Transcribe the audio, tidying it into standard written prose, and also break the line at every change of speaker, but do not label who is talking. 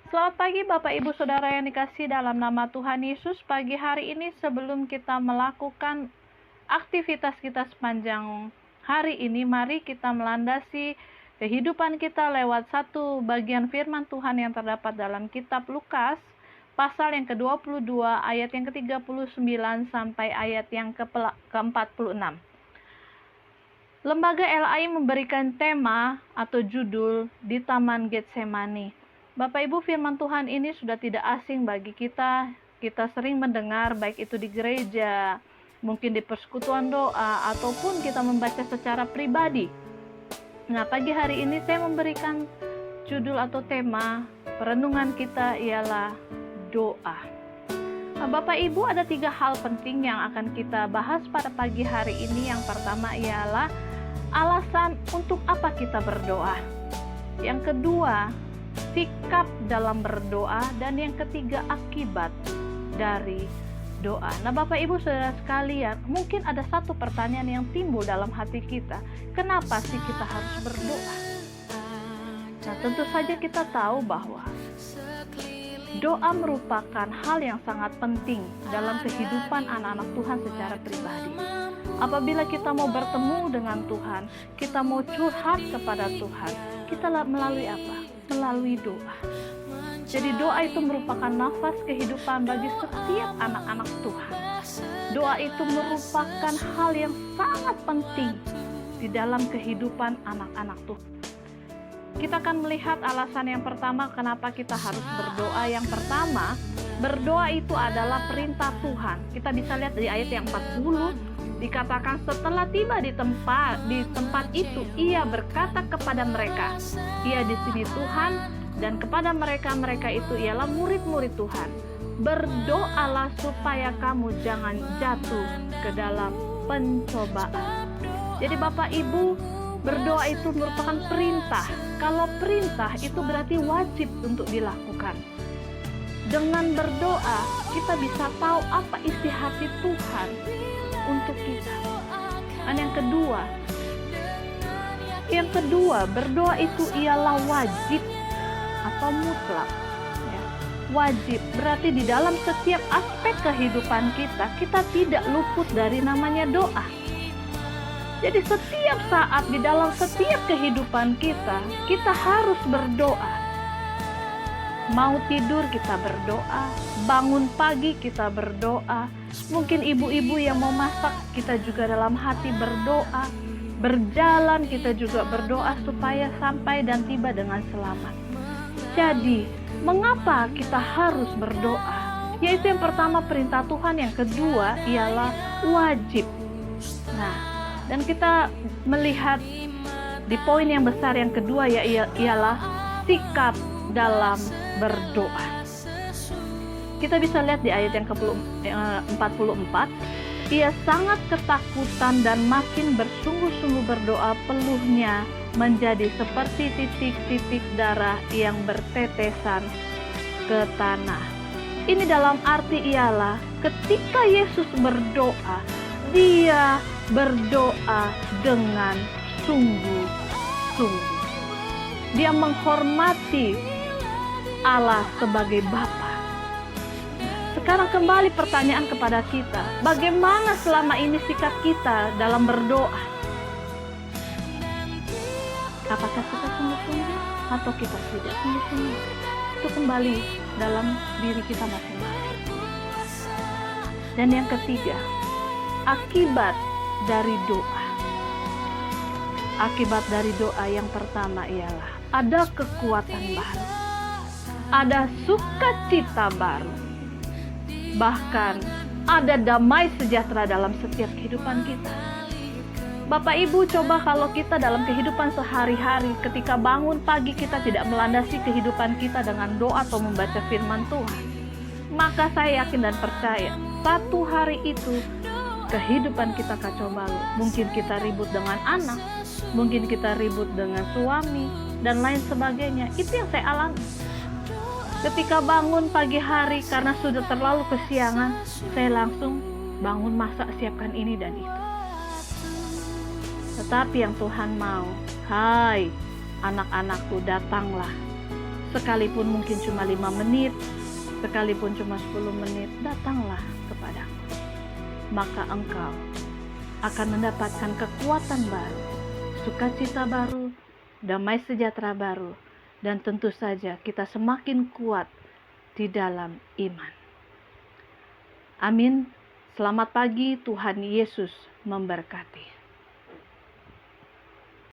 Selamat pagi Bapak Ibu Saudara yang dikasihi dalam nama Tuhan Yesus. Pagi hari ini sebelum kita melakukan aktivitas kita sepanjang hari ini, mari kita melandasi kehidupan kita lewat satu bagian firman Tuhan yang terdapat dalam kitab Lukas, pasal yang ke-22, ayat yang ke-39 sampai ayat yang ke-46. Lembaga LAI memberikan tema atau judul di Taman Getsemani. Bapak Ibu, firman Tuhan ini sudah tidak asing bagi kita. Kita sering mendengar baik itu di gereja, mungkin di persekutuan doa, ataupun kita membaca secara pribadi. Nah, pagi hari ini saya memberikan judul atau tema perenungan kita ialah doa. Nah, Bapak Ibu, ada 3 hal penting yang akan kita bahas pada pagi hari ini. Yang pertama ialah alasan untuk apa kita berdoa. Yang kedua, sikap dalam berdoa, dan yang ketiga, akibat dari doa. Nah, Bapak Ibu Saudara sekalian, mungkin ada satu pertanyaan yang timbul dalam hati kita, kenapa sih kita harus berdoa? Nah, tentu saja kita tahu bahwa doa merupakan hal yang sangat penting dalam kehidupan anak-anak Tuhan secara pribadi. Apabila kita mau bertemu dengan Tuhan, kita mau curhat kepada Tuhan, kita melalui apa? Melalui doa. Jadi doa itu merupakan nafas kehidupan bagi setiap anak-anak Tuhan. Doa itu merupakan hal yang sangat penting di dalam kehidupan anak-anak Tuhan. Kita akan melihat alasan yang pertama kenapa kita harus berdoa. Yang pertama, berdoa itu adalah perintah Tuhan. Kita bisa lihat di ayat yang 40, dikatakan setelah tiba di tempat itu, ia berkata kepada mereka, ia di sini Tuhan, dan kepada mereka itu ialah murid-murid Tuhan, berdoalah supaya kamu jangan jatuh ke dalam pencobaan. Jadi Bapak Ibu, berdoa itu merupakan perintah. Kalau perintah itu berarti wajib untuk dilakukan. Dengan berdoa kita bisa tahu apa isi hati Tuhan untuk kita. Dan yang kedua, berdoa itu ialah wajib atau mutlak. Ya. Wajib berarti di dalam setiap aspek kehidupan kita tidak luput dari namanya doa. Jadi setiap saat di dalam setiap kehidupan kita harus berdoa. Mau tidur kita berdoa, bangun pagi kita berdoa, mungkin ibu-ibu yang mau masak kita juga dalam hati berdoa, berjalan kita juga berdoa supaya sampai dan tiba dengan selamat. Jadi, mengapa kita harus berdoa? Yaitu yang pertama perintah Tuhan, yang kedua ialah wajib. Nah, dan kita melihat di poin yang besar yang kedua ialah sikap dalam berdoa. Kita bisa lihat di ayat yang ke-44, ia sangat ketakutan dan makin bersungguh-sungguh berdoa, peluhnya menjadi seperti titik-titik darah yang bertetesan ke tanah. Ini dalam arti ialah ketika Yesus berdoa, dia berdoa dengan sungguh-sungguh. Dia menghormati Allah sebagai Bapa. Sekarang kembali pertanyaan kepada kita, bagaimana selama ini sikap kita dalam berdoa? Apakah kita sungguh-sungguh atau kita tidak sungguh-sungguh? Itu kembali dalam diri kita masing-masing. Dan yang ketiga, akibat dari doa. Akibat dari doa yang pertama ialah ada kekuatan baru, ada sukacita baru, bahkan ada damai sejahtera dalam setiap kehidupan kita. Bapak Ibu, coba kalau kita dalam kehidupan sehari-hari, ketika bangun pagi kita tidak melandasi kehidupan kita dengan doa atau membaca firman Tuhan, maka saya yakin dan percaya satu hari itu kehidupan kita kacau balau. Mungkin kita ribut dengan anak, mungkin kita ribut dengan suami, dan lain sebagainya. Itu yang saya alami. Ketika bangun pagi hari karena sudah terlalu kesiangan, saya langsung bangun masak, siapkan ini dan itu. Tetapi yang Tuhan mau, hai anak-anakku, datanglah sekalipun mungkin cuma 5 menit, sekalipun cuma 10 menit, datanglah kepadaku. Maka engkau akan mendapatkan kekuatan baru, sukacita baru, damai sejahtera baru, dan tentu saja kita semakin kuat di dalam iman. Amin. Selamat pagi, Tuhan Yesus memberkati.